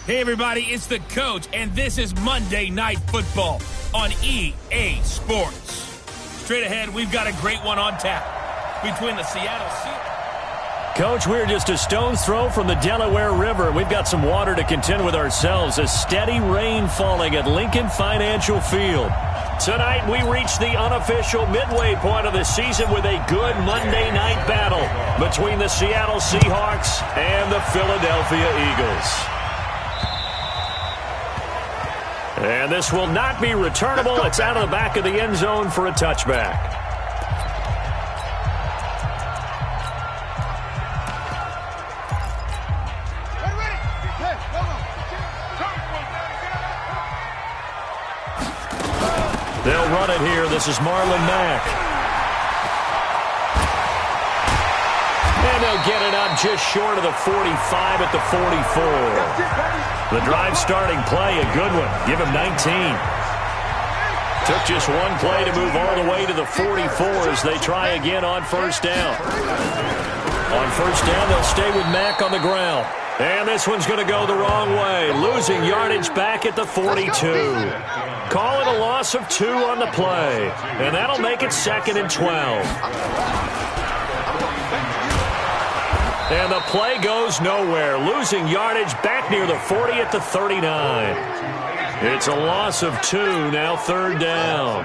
Hey, everybody, it's the coach, and this is Monday Night Football on EA Sports. Straight ahead, we've got a great one on tap between the Seattle Seahawks. Coach, we're just a stone's throw from the Delaware River. We've got some water to contend with ourselves. A steady rain falling at Lincoln Financial Field. Tonight, we reach the unofficial midway point of the season with a good Monday night battle between the Seattle Seahawks and the Philadelphia Eagles. And this will not be returnable. It's out of the back of the end zone for a touchback. They'll run it here. This is Marlon Mack. And they'll get it up just short of the 45 at the 44. The drive starting play, a good one. Give him 19. Took just one play to move all the way to the 44 as they try again on first down. On first down, they'll stay with Mack on the ground. And this one's going to go the wrong way. Losing yardage back at the 42. Call it a loss of 2 on the play. And that'll make it 2nd and 12. And the play goes nowhere. Losing yardage back near the 40 at the 39. It's a loss of 2, now 3rd down.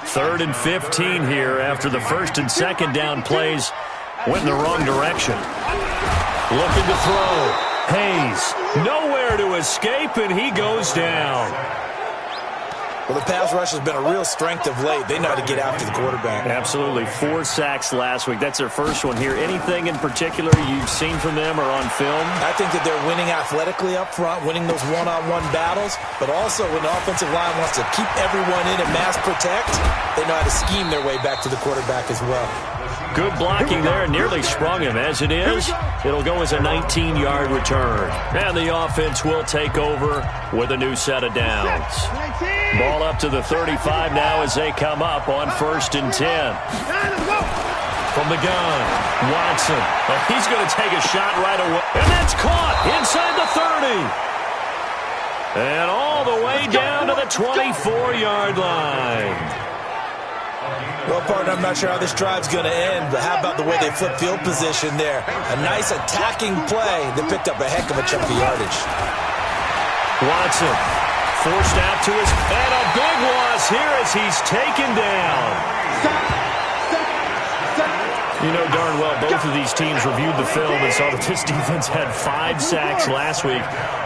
3rd and 15 here after the 1st and 2nd down plays went in the wrong direction. Looking to throw. Hayes, nowhere to escape, and he goes down. Well, the pass rush has been a real strength of late. They know how to get after the quarterback. Absolutely. 4 sacks last week. That's their first one here. Anything in particular you've seen from them or on film? I think that they're winning athletically up front, winning those one-on-one battles, but also when the offensive line wants to keep everyone in and mass protect, they know how to scheme their way back to the quarterback as well. Good blocking there. Nearly sprung him. As it is, it'll go as a 19-yard return. And the offense will take over with a new set of downs. Ball up to the 35 now as they come up on 1st and 10. From the gun, Watson. And he's going to take a shot right away. And that's caught inside the 30. And all the way down to the 24-yard line. Well, partner, I'm not sure how this drive's going to end, but how about the way they flip field position there? A nice attacking play that picked up a heck of a chunk of yardage. Watson forced out to his, and a big loss here as he's taken down. You know darn well both of these teams reviewed the film and saw that this defense had 5 sacks last week.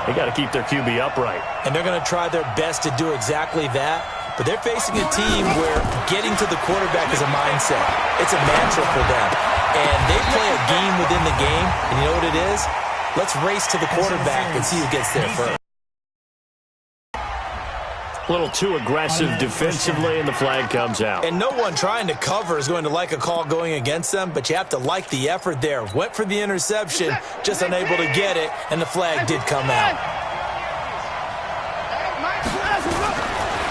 They got to keep their QB upright. And they're going to try their best to do exactly that. But they're facing a team where getting to the quarterback is a mindset. It's a mantra for them. And they play a game within the game. And you know what it is? Let's race to the quarterback and see who gets there first. A little too aggressive defensively, and the flag comes out. And no one trying to cover is going to like a call going against them, but you have to like the effort there. Went for the interception, just unable to get it, and the flag did come out.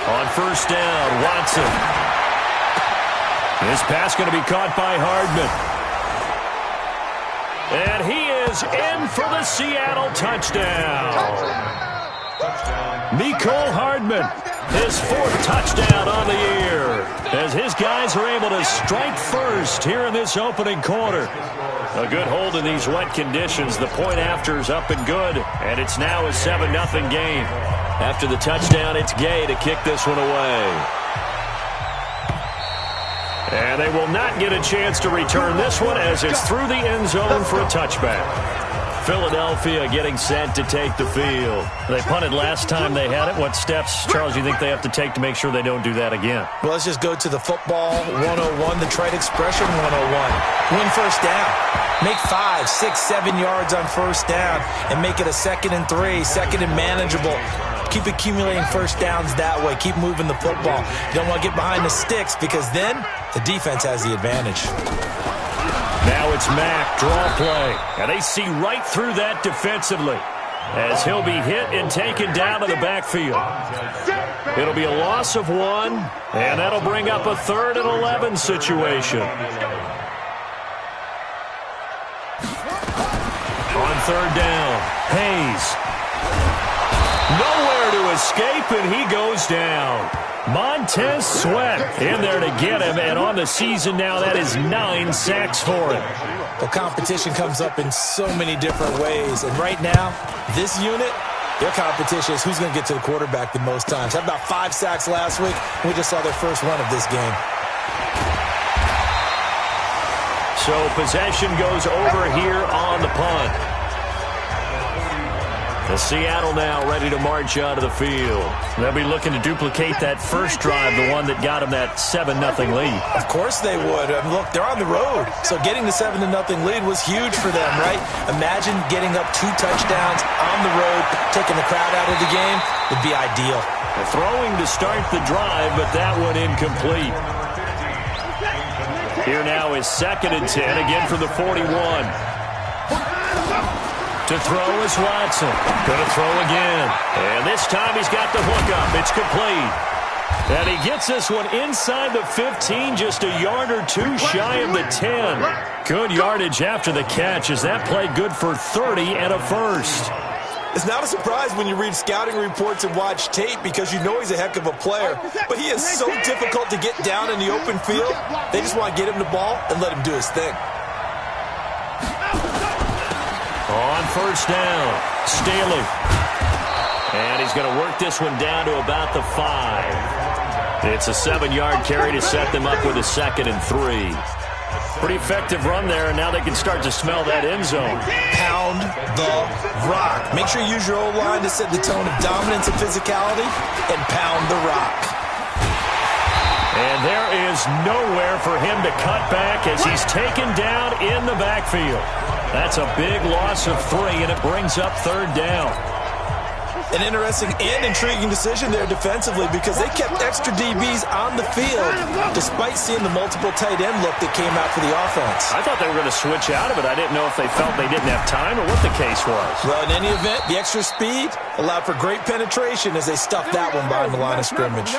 On first down, Watson. This pass going to be caught by Hardman. And he is in for the Seattle touchdown. Mecole Hardman, his 4th touchdown on the year, as his guys are able to strike first here in this opening quarter. A good hold in these wet conditions. The point after is up and good, and it's now a 7-0 game. After the touchdown, it's Gay to kick this one away. And they will not get a chance to return this one as it's through the end zone for a touchback. Philadelphia getting set to take the field. They punted last time they had it. What steps, Charles, do you think they have to take to make sure they don't do that again? Well, let's just go to the football 101, the trade expression 101. Win first down. Make 5, 6, 7 yards on first down and make it a 2nd and 3, 2nd and manageable. Keep accumulating first downs that way. Keep moving the football. You don't want to get behind the sticks because then the defense has the advantage. Now it's Mack, draw play. And they see right through that defensively as he'll be hit and taken down to the backfield. It'll be a loss of 1, and that'll bring up a 3rd and 11 situation. On 3rd down, Hayes Nowhere to escape, and he goes down. Montez Sweat in there to get him, and on the season now, that is 9 sacks for him. The competition comes up in so many different ways, and right now, this unit, their competition is who's going to get to the quarterback the most times. Had about 5 sacks last week, and we just saw their first run of this game. So possession goes over here on the punt. The Seattle now ready to march out of the field. They'll be looking to duplicate that first drive, the one that got them that 7-0 lead. Of course they would. Look, they're on the road. So getting the 7-0 lead was huge for them, right? Imagine getting up 2 touchdowns on the road, taking the crowd out of the game would be ideal. Throwing to start the drive, but that one incomplete. Here now is 2nd and 10, again from the 41. To throw is Watson. Going to throw again. And this time he's got the hookup. It's complete. And he gets this one inside the 15, just a yard or 2 shy of the 10. Good yardage after the catch as that play good for 30 and a first. It's not a surprise when you read scouting reports and watch tape because you know he's a heck of a player. But he is so difficult to get down in the open field. They just want to get him the ball and let him do his thing. On first down, Staley. And he's going to work this one down to about the 5. It's a 7-yard carry to set them up with a 2nd and 3. Pretty effective run there, and now they can start to smell that end zone. Pound the rock. Make sure you use your O-line to set the tone of dominance and physicality, and pound the rock. And there is nowhere for him to cut back as he's taken down in the backfield. That's a big loss of 3, and it brings up 3rd down. An interesting and intriguing decision there defensively because they kept extra DBs on the field despite seeing the multiple tight end look that came out for the offense. I thought they were going to switch out of it. I didn't know if they felt they didn't have time or what the case was. Well, in any event, the extra speed allowed for great penetration as they stuffed that one behind the line of scrimmage.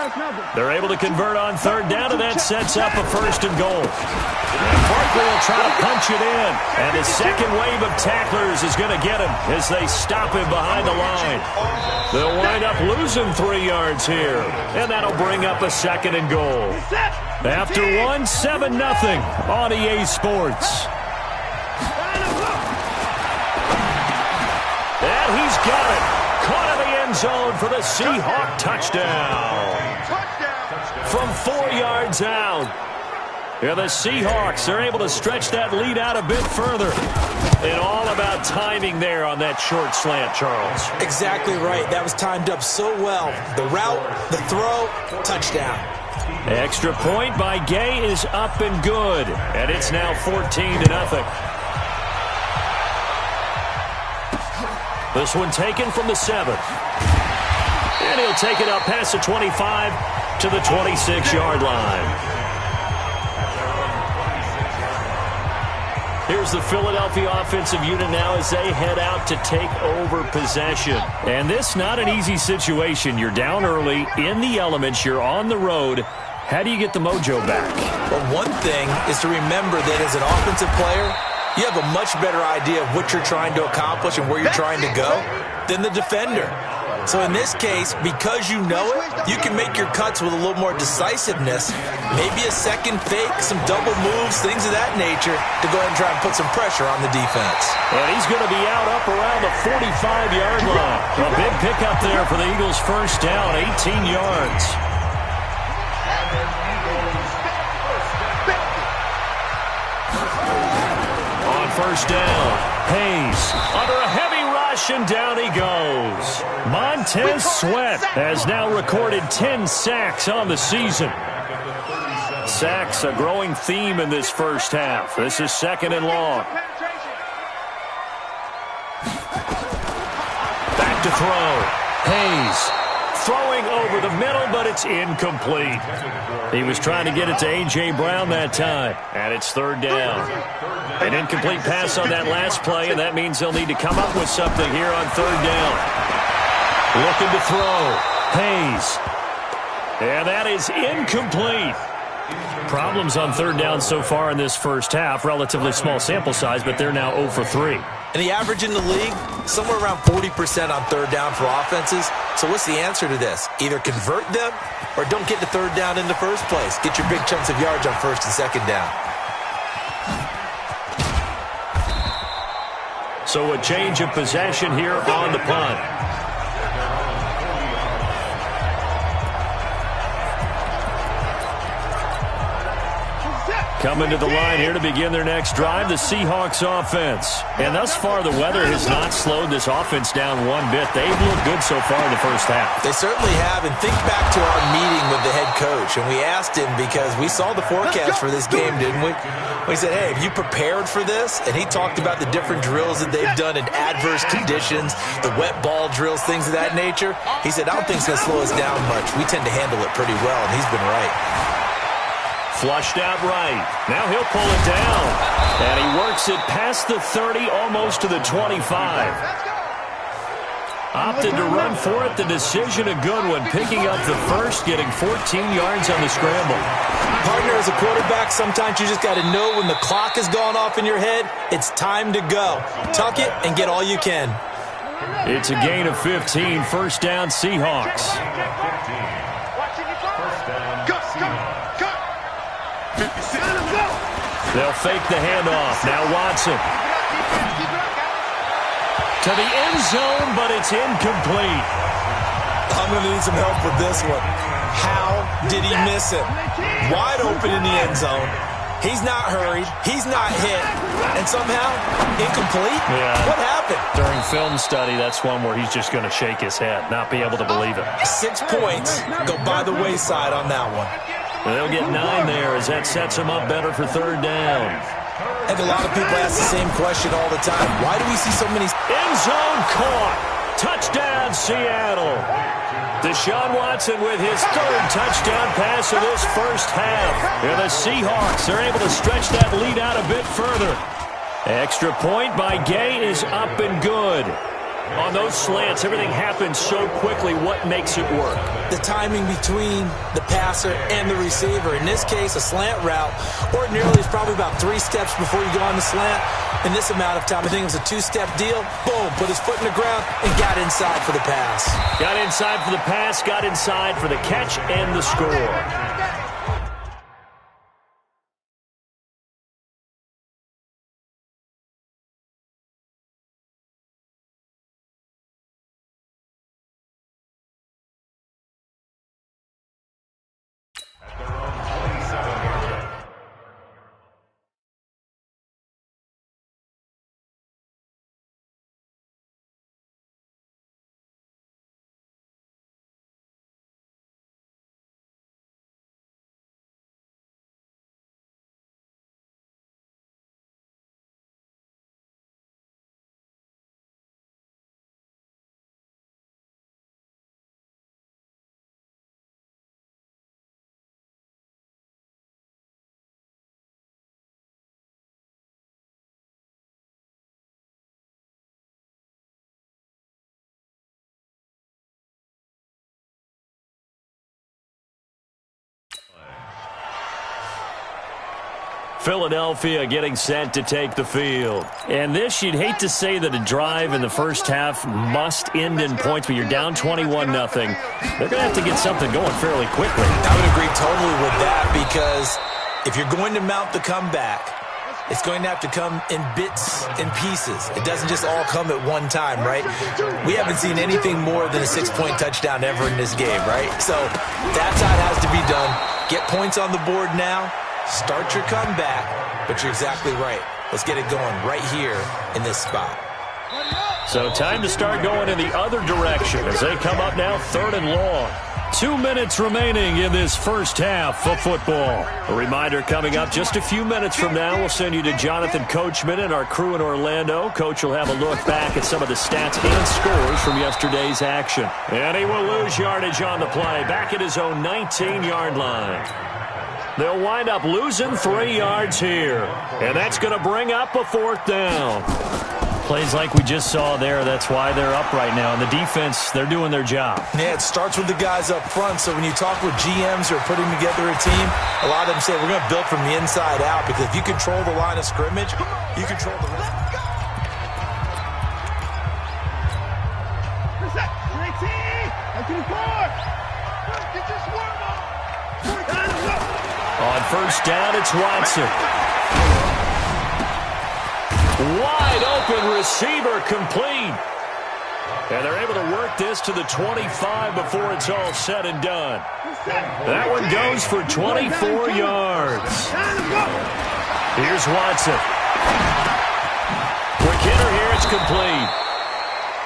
They're able to convert on 3rd down, and that sets up a 1st and goal. And Barkley will try to punch it in. And his second wave of tacklers is going to get him as they stop him behind the line. They'll wind up losing 3 yards here. And that'll bring up a 2nd and goal. After 1, 7-0 on EA Sports. And he's got it. Caught in the end zone for the Seahawk touchdown. From 4 yards out. Yeah, the Seahawks are able to stretch that lead out a bit further. And all about timing there on that short slant, Charles. Exactly right. That was timed up so well. The route, the throw, touchdown. Extra point by Gay is up and good. And it's now 14-0. This one taken from the 7. And he'll take it up past the 25 to the 26-yard line. Here's the Philadelphia offensive unit now as they head out to take over possession. And this not an easy situation. You're down early, in the elements, you're on the road. How do you get the mojo back? Well, one thing is to remember that as an offensive player, you have a much better idea of what you're trying to accomplish and where you're trying to go than the defender. So in this case, because you know it, you can make your cuts with a little more decisiveness, maybe a second fake, some double moves, things of that nature, to go ahead and try and put some pressure on the defense. And he's going to be out up around the 45-yard line. A big pickup there for the Eagles' first down, 18 yards. On first down, Hayes under a heavy rush, and down he goes. Montez Sweat has now recorded 10 sacks on the season. Sacks, a growing theme in this first half. This is 2nd and long. Back to throw. Hayes throwing over the middle, but it's incomplete. He was trying to get it to A.J. Brown that time, and it's 3rd down. An incomplete pass on that last play, and that means they'll need to come up with something here on 3rd down. Looking to throw. Hayes. And that is incomplete. Problems on third down so far in this first half. Relatively small sample size, but they're now 0 for 3. And the average in the league, somewhere around 40% on third down for offenses. So what's the answer to this? Either convert them or don't get the third down in the first place. Get your big chunks of yards on first and second down. So a change of possession here on the punt. Coming to the line here to begin their next drive, the Seahawks offense. And thus far, the weather has not slowed this offense down one bit. They've looked good so far in the first half. They certainly have. And think back to our meeting with the head coach. And we asked him because we saw the forecast for this game, didn't we? We said, hey, have you prepared for this? And he talked about the different drills that they've done in adverse conditions, the wet ball drills, things of that nature. He said, I don't think it's going to slow us down much. We tend to handle it pretty well, and he's been right. Flushed out right. Now he'll pull it down. And he works it past the 30, almost to the 25. Opted to run for it. The decision, a good one. Picking up the first, getting 14 yards on the scramble. Partner, as a quarterback, sometimes you just got to know when the clock has gone off in your head, it's time to go. Tuck it and get all you can. It's a gain of 15. First down, Seahawks. They'll fake the handoff. Now Watson. To the end zone, but it's incomplete. I'm going to need some help with this one. How did he miss it? Wide open in the end zone. He's not hurried. He's not hit. And somehow, incomplete? Yeah. What happened? During film study, that's one where he's just going to shake his head, not be able to believe it. 6 points go by the wayside on that one. They'll get 9 there as that sets them up better for third down. I think a lot of people ask the same question all the time. Why do we see so many... End zone caught. Touchdown, Seattle. Deshaun Watson with his third touchdown pass of this first half. And the Seahawks are able to stretch that lead out a bit further. Extra point by Gay is up and good. On those slants, everything happens so quickly. What makes it work? The timing between the passer and the receiver. In this case, a slant route ordinarily is probably about 3 steps before you go on the slant. In this amount of time, I think it was a 2-step deal. Boom, put his foot in the ground and got inside for the pass. Got inside for the pass, got inside for the catch and the score. Philadelphia getting set to take the field. And this, you'd hate to say that a drive in the first half must end in points, but you're down 21-0. They're going to have to get something going fairly quickly. I would agree totally with that because if you're going to mount the comeback, it's going to have to come in bits and pieces. It doesn't just all come at one time, right? We haven't seen anything more than a 6-point touchdown ever in this game, right? So that's how it has to be done. Get points on the board now. Start your comeback, but you're exactly right. Let's get it going right here in this spot. So time to start going in the other direction as they come up now 3rd and long. 2 minutes remaining in this first half of football. A reminder coming up just a few minutes from now, we'll send you to Jonathan Coachman and our crew in Orlando. Coach will have a look back at some of the stats and scores from yesterday's action. And he will lose yardage on the play, back at his own 19-yard line. They'll wind up losing 3 yards here. And that's going to bring up a 4th down. Plays like we just saw there. That's why they're up right now. And the defense, they're doing their job. Yeah, it starts with the guys up front. So when you talk with GMs who are putting together a team, a lot of them say we're going to build from the inside out, because if you control the line of scrimmage, you control the rest. On first down, it's Watson. Wide open receiver, complete. And they're able to work this to the 25 before it's all said and done. That one goes for 24 yards. Here's Watson. Quick hitter here, it's complete.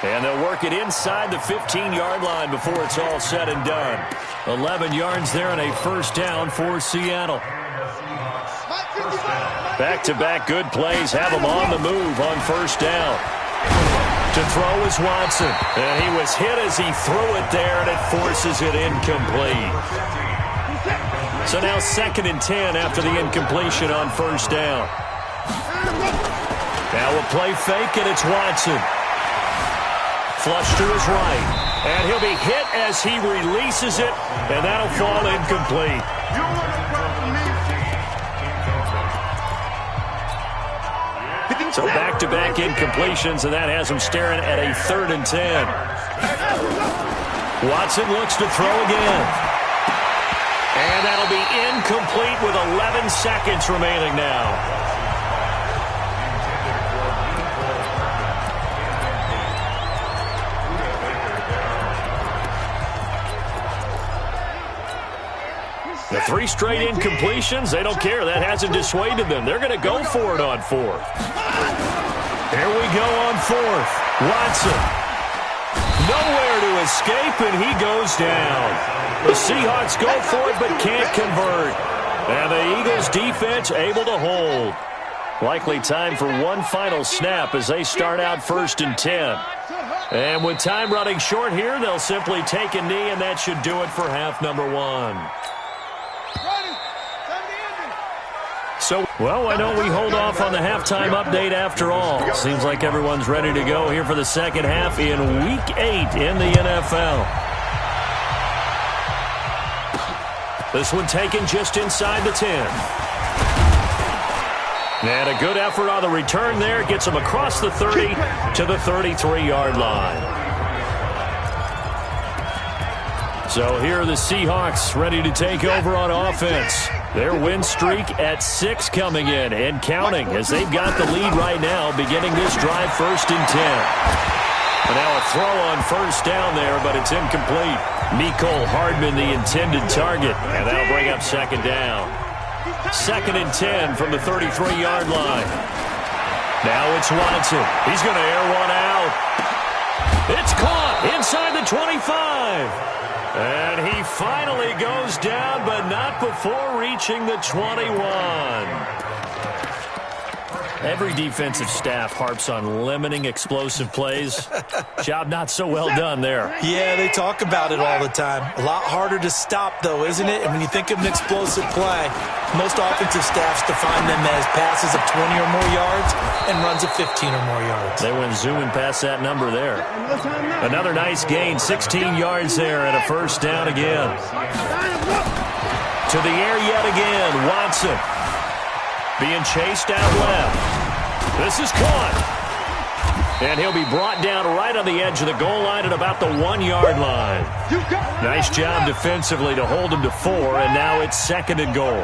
And they'll work it inside the 15-yard line before it's all said and done. 11 yards there and a first down for Seattle. Back-to-back good plays have them on the move on first down. To throw is Watson. And he was hit as he threw it there, and it forces it incomplete. So now 2nd and 10 after the incompletion on first down. Now a play fake, and it's Watson. Flush to his right. And he'll be hit as he releases it, and that'll fall incomplete. So back-to-back incompletions, and that has him staring at a 3rd and 10. Watson looks to throw again. And that'll be incomplete with 11 seconds remaining now. The 3 straight incompletions, they don't care. That hasn't dissuaded them. They're going to go for it on 4th. Here we go on 4th. Watson. Nowhere to escape, and he goes down. The Seahawks go for it, but can't convert. And the Eagles defense able to hold. Likely time for one final snap as they start out 1st and 10. And with time running short here, they'll simply take a knee, and that should do it for half number 1. So, well, why don't we hold off on the halftime update after all? Seems like everyone's ready to go here for the second half in Week 8 in the NFL. This one taken just inside the 10. And a good effort on the return there. Gets them across the 30 to the 33-yard line. So here are the Seahawks ready to take over on offense. Their win streak at 6 coming in and counting as they've got the lead right now, beginning this drive 1st and 10. And now a throw on first down there, but it's incomplete. Mecole Hardman, the intended target, and that'll bring up 2nd down. 2nd and 10 from the 33-yard line. Now it's Watson. He's going to air one out. It's caught inside the 25. And he finally goes down, but not before reaching the 21. Every defensive staff harps on limiting explosive plays. Job not so well done there. Yeah, they talk about it all the time. A lot harder to stop, though, isn't it? And when you think of an explosive play, most offensive staffs define them as passes of 20 or more yards and runs of 15 or more yards. They went zooming past that number there. Another nice gain, 16 yards there and a first down again. To the air yet again, Watson. Being chased out left. This is caught. And he'll be brought down right on the edge of the goal line at about the 1-yard line. Nice job defensively to hold him to 4, and now it's 2nd and goal.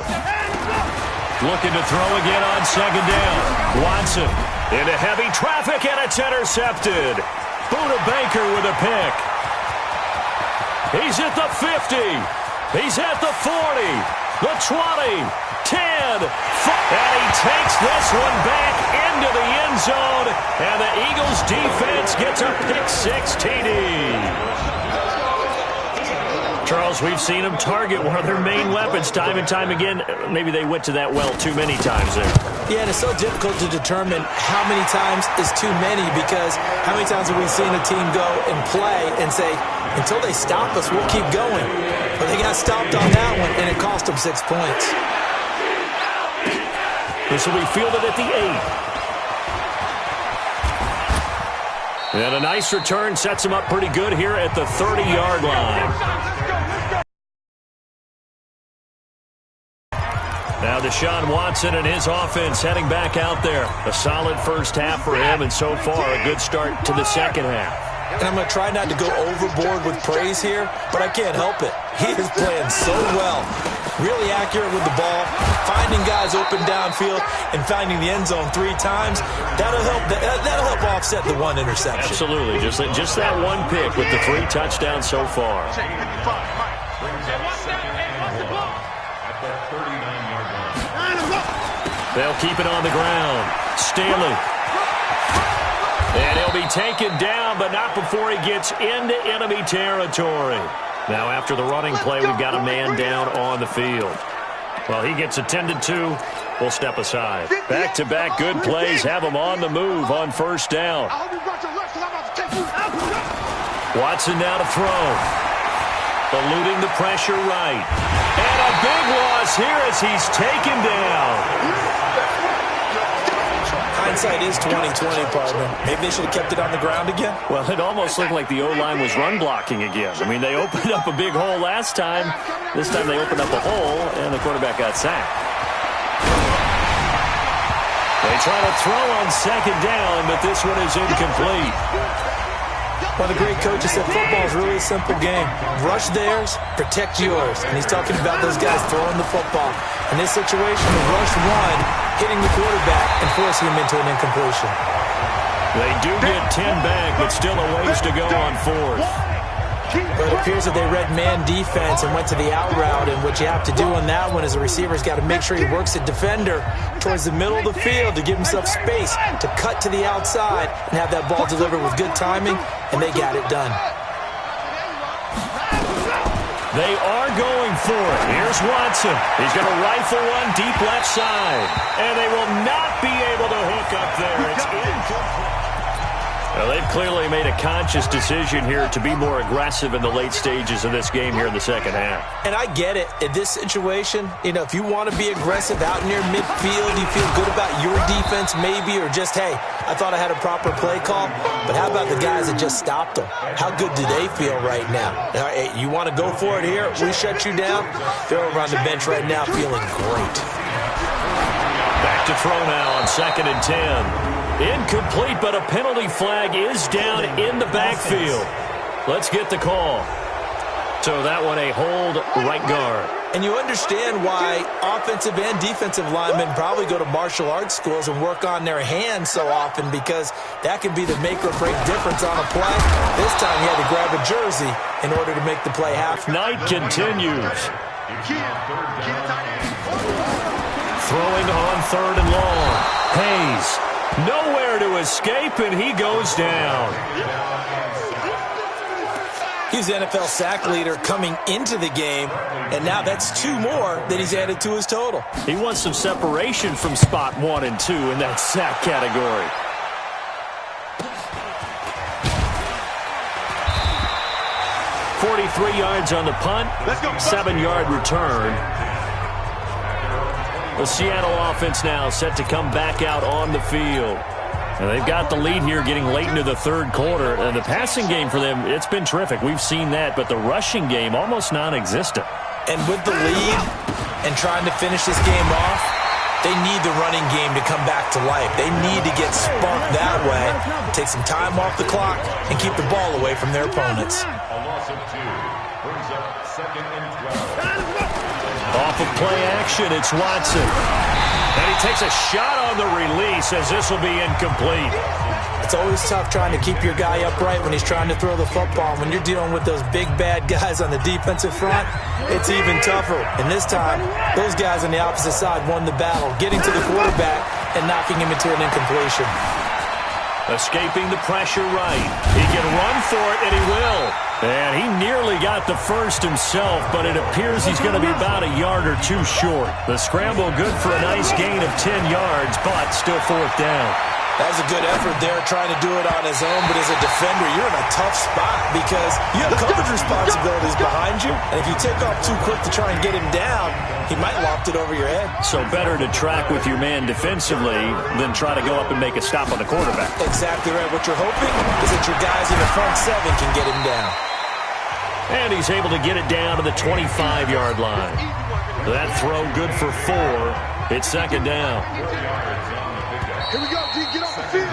Looking to throw again on 2nd down. Watson into heavy traffic, and it's intercepted. Buda Baker with a pick. He's at the 50. He's at the 40. The 20. 10, 5, and he takes this one back into the end zone, and the Eagles defense gets a pick-6 TD. Charles, we've seen them target one of their main weapons time and time again. Maybe they went to that well too many times there. Yeah, and it's so difficult to determine how many times is too many, because how many times have we seen a team go and play and say, until they stop us, we'll keep going. But they got stopped on that one, and it cost them 6 points. This will be fielded at the 8. And a nice return sets him up pretty good here at the 30-yard line. Now Deshaun Watson and his offense heading back out there. A solid first half for him, and so far a good start to the second half. And I'm going to try not to go overboard with praise here, but I can't help it. He is playing so well. Really accurate with the ball, finding guys open downfield, and finding the end zone 3 times. That'll help offset the 1 interception. Absolutely. Just that 1 pick with the 3 touchdowns so far. They'll keep it on the ground. Stanley. And he'll be taken down, but not before he gets into enemy territory. Now, after the running play, we've got a man down on the field. Well, he gets attended to. We'll step aside. Back-to-back good plays have him on the move on first down. Watson now to throw. Eluding the pressure right. And a big loss here as he's taken down. Hindsight is 20/20, partner. Maybe they should have kept it on the ground again. Well, it almost looked like the O-line was run blocking again. I mean, they opened up a big hole last time. This time they opened up a hole, and the quarterback got sacked. They try to throw on second down, but this one is incomplete. One of the great coaches said football is really a simple game. Rush theirs, protect yours. And he's talking about those guys throwing the football. In this situation, the rush 1, hitting the quarterback and forcing him into an incompletion. They do get 10 back, but still a ways to go on 4th. But it appears that they read man defense and went to the out route, and what you have to do on that one is the receiver's got to make sure he works the defender towards the middle of the field to give himself space to cut to the outside and have that ball delivered with good timing, and they got it done. They are going for it. Here's Watson. He's going to rifle one deep left side, and they will not be able to hook up there. It's incomplete. Well, they've clearly made a conscious decision here to be more aggressive in the late stages of this game here in the second half. And I get it. In this situation, if you want to be aggressive out near midfield, you feel good about your defense maybe, or just, hey, I thought I had a proper play call. But how about the guys that just stopped them? How good do they feel right now? Hey, you want to go for it here? We shut you down? They're over on the bench right now feeling great. Back to throw now on 2nd and 10. Incomplete, but a penalty flag is down in the backfield. Let's get the call. So that one a hold right guard. And you understand why offensive and defensive linemen probably go to martial arts schools and work on their hands so often, because that can be the make or break difference on a play. This time he had to grab a jersey in order to make the play happen. Night continues. Throwing on 3rd and long. Hayes. Nowhere to escape, and he goes down. He's the NFL sack leader coming into the game, and now that's 2 more that he's added to his total. He wants some separation from spot 1 and 2 in that sack category. .43 yards on the punt, 7-yard return. The Seattle offense now set to come back out on the field. And they've got the lead here getting late into the 3rd quarter. And the passing game for them, it's been terrific. We've seen that, but the rushing game almost non-existent. And with the lead and trying to finish this game off, they need the running game to come back to life. They need to get sparked that way, take some time off the clock, and keep the ball away from their opponents. A loss of 2 brings up 2nd and 12. Off of play action, it's Watson. And he takes a shot on the release as this will be incomplete. It's always tough trying to keep your guy upright when he's trying to throw the football. When you're dealing with those big, bad guys on the defensive front, it's even tougher. And this time, those guys on the opposite side won the battle, getting to the quarterback and knocking him into an incompletion. Escaping the pressure right. He can run for it, and he will. And he nearly got the first himself, but it appears he's going to be about a yard or 2 short. The scramble good for a nice gain of 10 yards, but still 4th down. That's a good effort there, trying to do it on his own, but as a defender, you're in a tough spot because you have coverage responsibilities behind you, and if you take off too quick to try and get him down, he might loft it over your head. So better to track with your man defensively than try to go up and make a stop on the quarterback. Exactly right. What you're hoping is that your guys in the front seven can get him down. And he's able to get it down to the 25-yard line. That throw good for 4. It's second down. Here we go, G. Get off the field.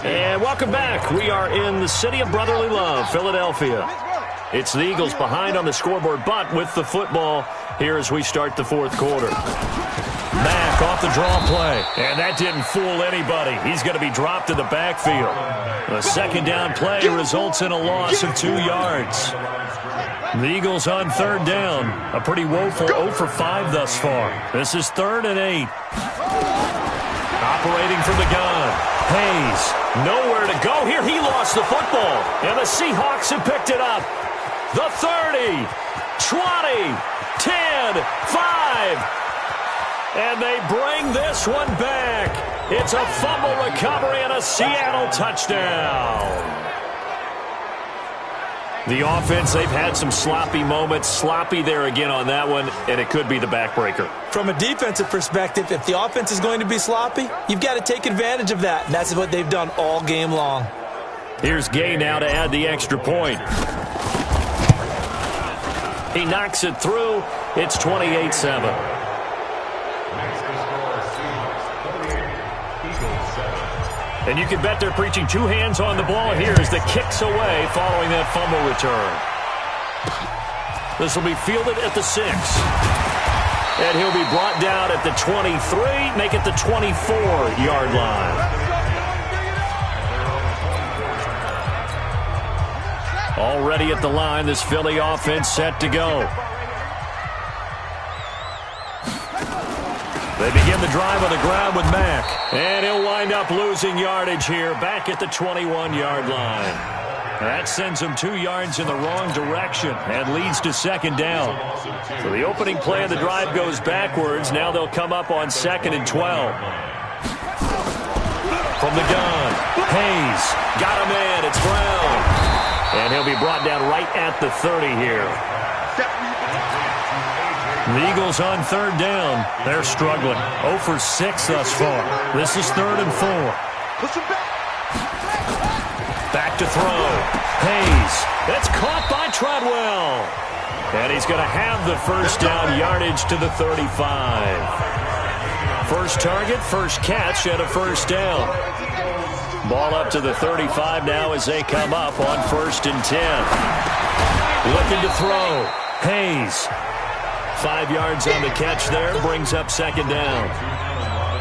And welcome back. We are in the city of brotherly love, Philadelphia. It's the Eagles behind on the scoreboard, but with the football here as we start the fourth quarter. Mack off the draw play, and that didn't fool anybody. He's going to be dropped in the backfield. The second down play results in a loss of 2 yards. The Eagles on third down. A pretty woeful 0 for 5 thus far. This is 3rd and 8. Operating from the gun. Hayes, nowhere to go here. He lost the football, and the Seahawks have picked it up. The 30, 20, 10, 5. And they bring this one back. It's a fumble recovery and a Seattle touchdown. The offense, they've had some sloppy moments. Sloppy there again on that one, and it could be the backbreaker. From a defensive perspective, if the offense is going to be sloppy, you've got to take advantage of that, and that's what they've done all game long. Here's Gay now to add the extra point. He knocks it through. It's 28-7. And you can bet they're preaching 2 hands on the ball here as the kick's away following that fumble return. This will be fielded at the 6. And he'll be brought down at the 23, make it the 24-yard line. Already at the line, this Philly offense set to go. They begin the drive on the ground with Mack. And he'll wind up losing yardage here back at the 21-yard line. That sends him 2 yards in the wrong direction and leads to second down. So the opening play of the drive goes backwards. Now they'll come up on 2nd and 12. From the gun, Hayes got a man. It's Brown. And he'll be brought down right at the 30 here. The Eagles on third down. They're struggling. 0 for 6 thus far. This is 3rd and 4. Back to throw. Hayes. That's caught by Treadwell. And he's going to have the first down yardage to the 35. First target, first catch, and a first down. Ball up to the 35 now as they come up on 1st and 10. Looking to throw. Hayes. 5 yards on the catch there, brings up second down.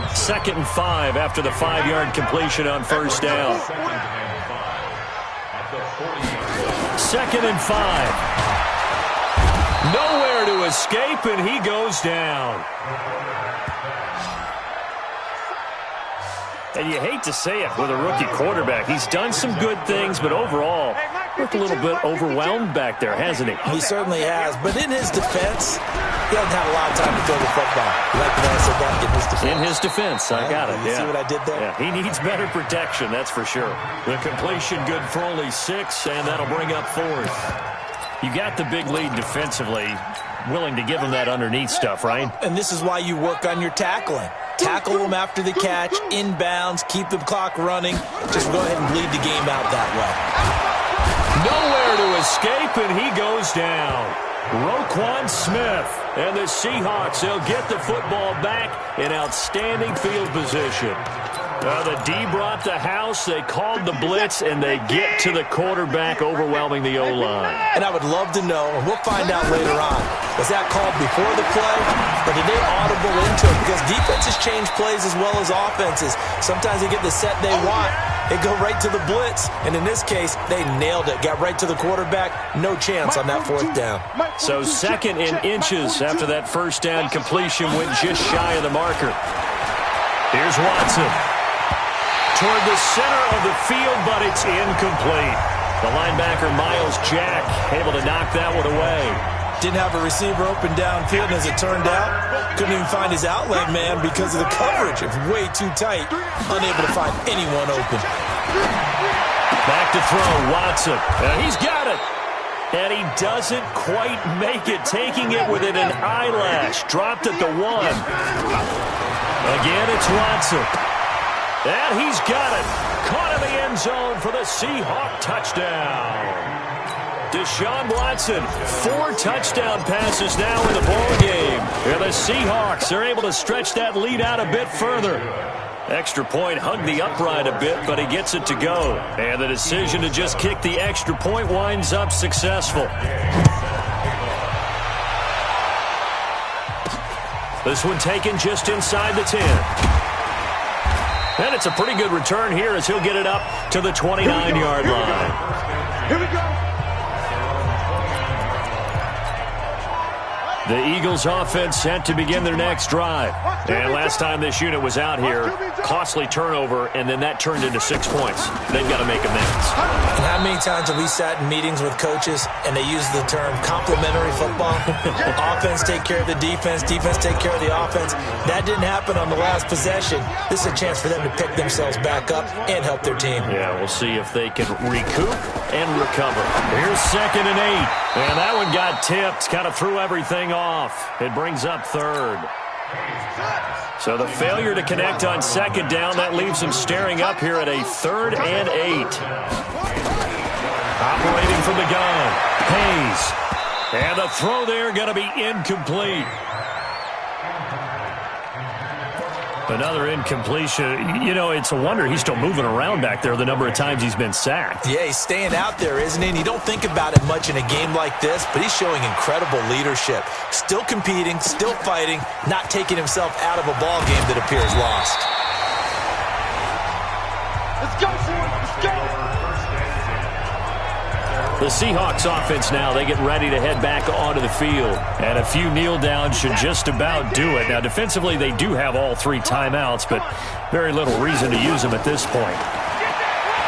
2nd and 5 after the 5-yard completion on first down. 2nd and 5. Nowhere to escape, and he goes down. And you hate to say it with a rookie quarterback. He's done some good things, but overall, looked a little bit overwhelmed back there, hasn't he? He certainly has. But in his defense, he hasn't had a lot of time to throw the football. You like the way I said that? In his defense. In his defense. I got it. You see what I did there? Yeah, he needs better protection, that's for sure. The completion good for only 6, and that'll bring up 4th. You got the big lead defensively, willing to give him that underneath stuff, right? And this is why you work on your tackling. Tackle them after the catch, inbounds, keep the clock running. Just go ahead and bleed the game out that way. Nowhere to escape, and he goes down. Roquan Smith and the Seahawks, they'll get the football back in outstanding field position. The D brought the house, they called the blitz, and they get to the quarterback, overwhelming the O-line. And I would love to know, and we'll find out later on, was that called before the play, or did they audible into it? Because defenses change plays as well as offenses. Sometimes they get the set they want. They go right to the blitz, and in this case, they nailed it. Got right to the quarterback, no chance on that 4th down. So 2nd in inches after that first down completion went just shy of the marker. Here's Watson. Toward the center of the field, but it's incomplete. The linebacker, Miles Jack, able to knock that one away. Didn't have a receiver open downfield, and as it turned out, couldn't even find his outlet man because of the coverage. It was way too tight, unable to find anyone open. Back to throw, Watson. And he's got it. And he doesn't quite make it, taking it within an eyelash. Dropped at the 1. Again, it's Watson. And he's got it. Caught in the end zone for the Seahawk touchdown. Deshaun Watson, 4 touchdown passes now in the ballgame. And the Seahawks are able to stretch that lead out a bit further. Extra point hugged the upright a bit, but he gets it to go. And the decision to just kick the extra point winds up successful. This one taken just inside the 10. And it's a pretty good return here as he'll get it up to the 29-yard line. Here we go. The Eagles offense set to begin their next drive. And last time this unit was out here, costly turnover, and then that turned into 6 points. They've got to make amends. And how many times have we sat in meetings with coaches and they use the term complementary football? Offense take care of the defense, defense take care of the offense. That didn't happen on the last possession. This is a chance for them to pick themselves back up and help their team. Yeah, we'll see if they can recoup and recover. Here's 2nd and 8. And that one got tipped, kind of threw everything off. It brings up 3rd. So the failure to connect on 2nd down, that leaves him staring up here at a 3rd and 8. Operating from the gun, Hayes. And the throw there going to be incomplete. Another incompletion. You know, it's a wonder he's still moving around back there the number of times he's been sacked. Yeah, he's staying out there, isn't he? And you don't think about it much in a game like this, but he's showing incredible leadership. Still competing, still fighting, not taking himself out of a ball game that appears lost. Let's go, Ford. Let's go. The Seahawks offense now, they get ready to head back onto the field. And a few kneel downs should just about do it. Now, defensively, they do have all 3 timeouts, but very little reason to use them at this point.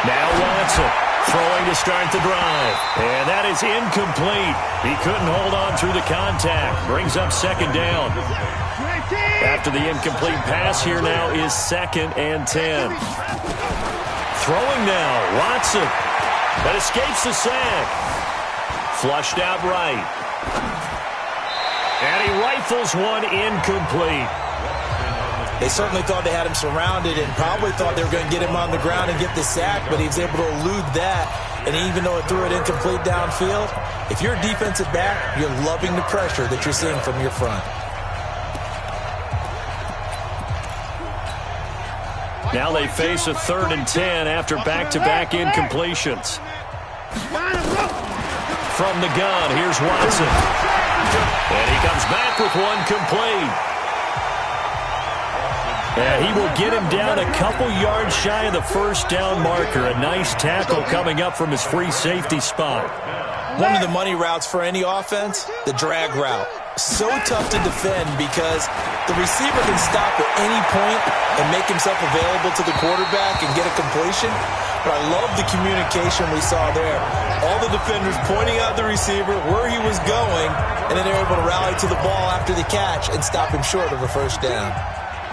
Now Watson throwing to start the drive. And that is incomplete. He couldn't hold on through the contact. Brings up 2nd down. After the incomplete pass here now is 2nd and 10. Throwing now, Watson. That escapes the sack. Flushed out right. And he rifles one incomplete. They certainly thought they had him surrounded and probably thought they were going to get him on the ground and get the sack, but he was able to elude that. And even though it threw it incomplete downfield, if you're a defensive back, you're loving the pressure that you're seeing from your front. Now they face a 3rd and 10 after back-to-back incompletions. From the gun, here's Watson. And he comes back with one complete. And he will get him down a couple yards shy of the 1st down marker. A nice tackle coming up from his free safety spot. One of the money routes for any offense, the drag route. So tough to defend because the receiver can stop at any point and make himself available to the quarterback and get a completion. But I love the communication we saw there. All the defenders pointing out the receiver, where he was going, and then they're able to rally to the ball after the catch and stop him short of a 1st down.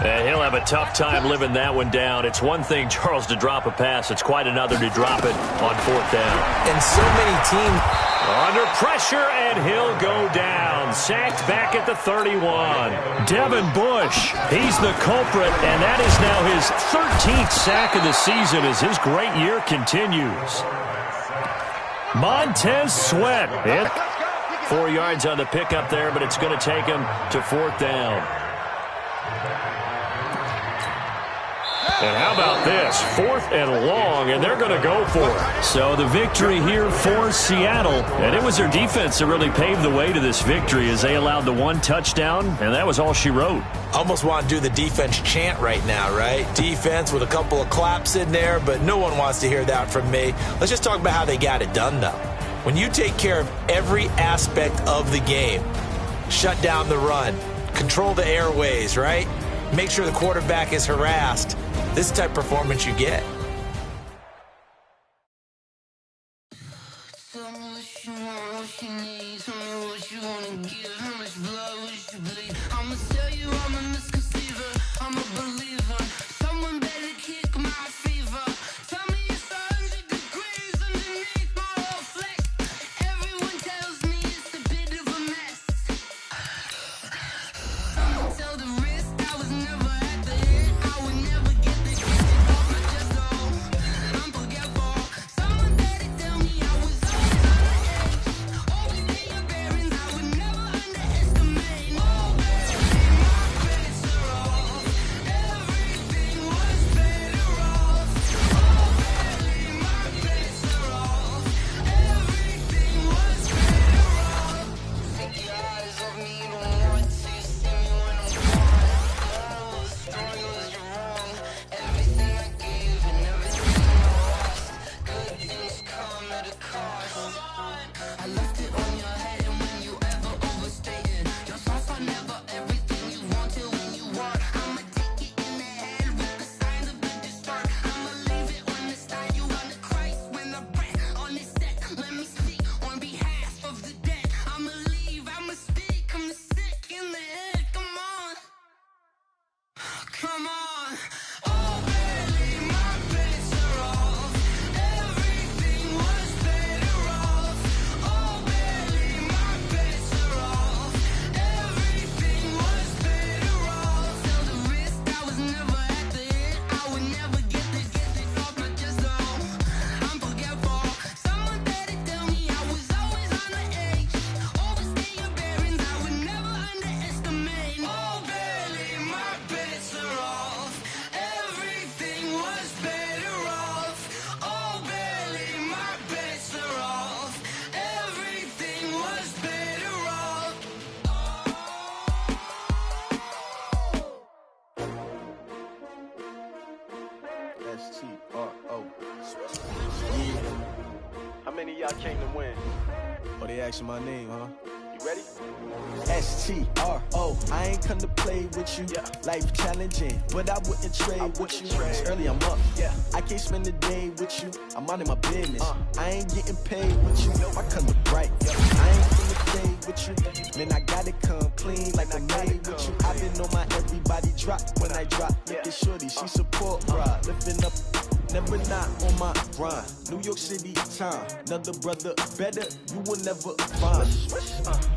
And he'll have a tough time living that one down. It's one thing, Charles, to drop a pass. It's quite another to drop it on 4th down. And so many teams under pressure, and he'll go down. Sacked back at the 31. Devin Bush, he's the culprit, and that is now his 13th sack of the season as his great year continues. Montez Sweat. 4 yards on the pickup there, but it's going to take him to 4th down. And how about this? 4th and long, and they're going to go for it. So the victory here for Seattle. And it was their defense that really paved the way to this victory as they allowed the 1 touchdown, and that was all she wrote. Almost want to do the defense chant right now, right? Defense with a couple of claps in there, but no one wants to hear that from me. Let's just talk about how they got it done, though. When you take care of every aspect of the game, shut down the run, control the airways, right? Make sure the quarterback is harassed. This type of performance you get. Tell me what you want, what you need. Tell me what you wanna give. How much blood would you bleed? I'ma tell you I'm a misconceiver. I'm a believer. Someone better kick my fever. Tell me it's 100 degrees underneath my whole flex. Everyone tells me it's a bit of a mess. I'ma tell the risk I was never at the hit. I would never get the gift off my chest. No, I'm forgetful. Someone better tell me I was always on the edge. Always stay your bearings. I would never underestimate. Oh, baby, my bets are off. Everything was better off. Oh, baby, my bets are off. Everything was better off. Take your eyes off me, don't want to see me when I'm gone. I was strong, you was wrong. Everything I gave and everything I lost. Good things come at a cost. I left it on your head, and when you ever overstay it, your thoughts are never everything you want till when you want. I'ma take it in the head with the signs of a distort. I'ma leave it on the side. You on the Christ when the breath on this set. Let me speak on behalf of the dead. I'ma leave, I'ma speak. I'm the sick in the head. Come on, come on. Oh, baby, my bets are off. Everything was better off. Oh, baby, my bets are off. Everything was better off. Tell the risk I was never at the hit. I would never get this off my chest. No, I'm forgetful. Someone better tell me I was always on the edge. Overstay your bearings. I would never underestimate. Oh, baby, my bets are off. Everything was better off. Oh, baby, my bets are off. Everything was better off. S-T-R-O. How many of y'all came to win? Oh, they asking my name, huh? You ready? S-T-R-O. I ain't come to play with you. Life challenging, but I wouldn't trade with you. It's early, I'm up. I can't spend the day with you. I'm out of my business. I ain't getting paid with you. I come to bright. I ain't finna play with you. Man, I gotta come clean like I made with you. I've been on my everybody drop when I drop. Look at shorty, she support ride. Lifting up, never not on my grind. New York City time. Another brother better, you will never find.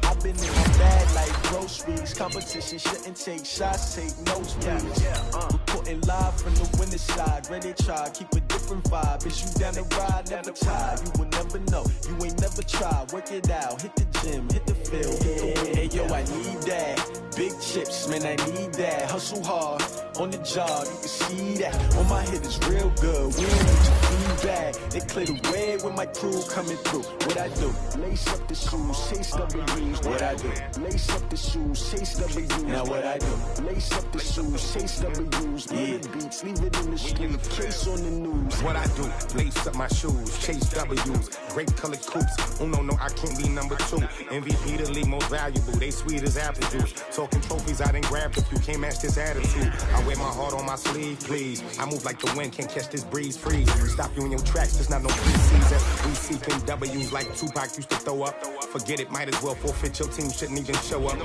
I've been in my bag like groceries. Competition shouldn't take shots, take nosebleeds. Reporting live from the winning side. Ready to try, keep a different vibe. Is you down the ride, never tired. You will never know, you ain't never tried. Work it out, hit the gym, hit the field, hit the win. Hey yo, I need that. Big chips, man, I need that. Hustle hard, on the job, you can see that. On my head is real good, we don't need your feedback. They clear the way with my crew coming through. What I do? Lace up the shoes, chase W's. What I do? Lace up the shoes, chase W's. Now what I do? Lace up the shoes, chase W's. Yeah, beats, leave it in the street, case on the news. What I do? Lace up my shoes, chase W's. Grape colored coops. Oh no, I can't be number 2. MVP the league most valuable. They sweet as apple juice. Talking trophies, I done grabbed a few. Can't match this attitude. I wear my heart on my sleeve, please. I move like the wind, can't catch this breeze. Freeze. Stop you in your tracks. There's not no preseason. We seeking W's like Tupac used to throw up. Forget it, might as well forfeit. Your team shouldn't even show up.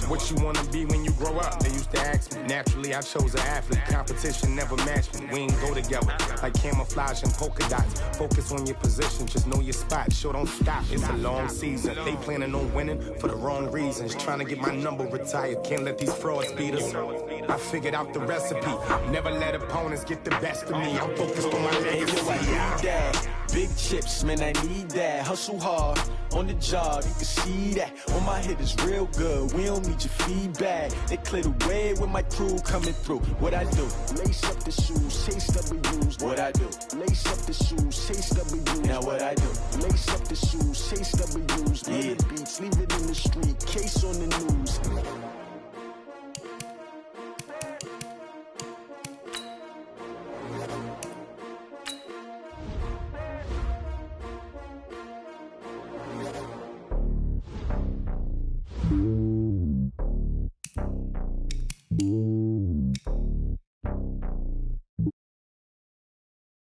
What you wanna be when you grow up? They used to ask me. Naturally, I chose an athlete. Competition never matched me. We ain't go together like camouflage and polka dots. Focus on your position, just know your spot. Sure, don't stop. It's a long season. They planning on winning for the wrong reasons. Trying to get my number retired. Can't let these frauds beat us. I figured out the recipe. Never let opponents get the best of me. I'm focused on my legacy. I need that. Big chips, man, I need that. Hustle hard, on the job, you can see that. On my head is real good, we don't need your feedback. They clear the way with my crew coming through. What I do? Lace up the shoes, chase W's. What I do? Lace up the shoes, chase W's. Now what I do? Lace up the shoes, chase W's. Yeah, beats, leave it in the street, case on the news. Mm-hmm.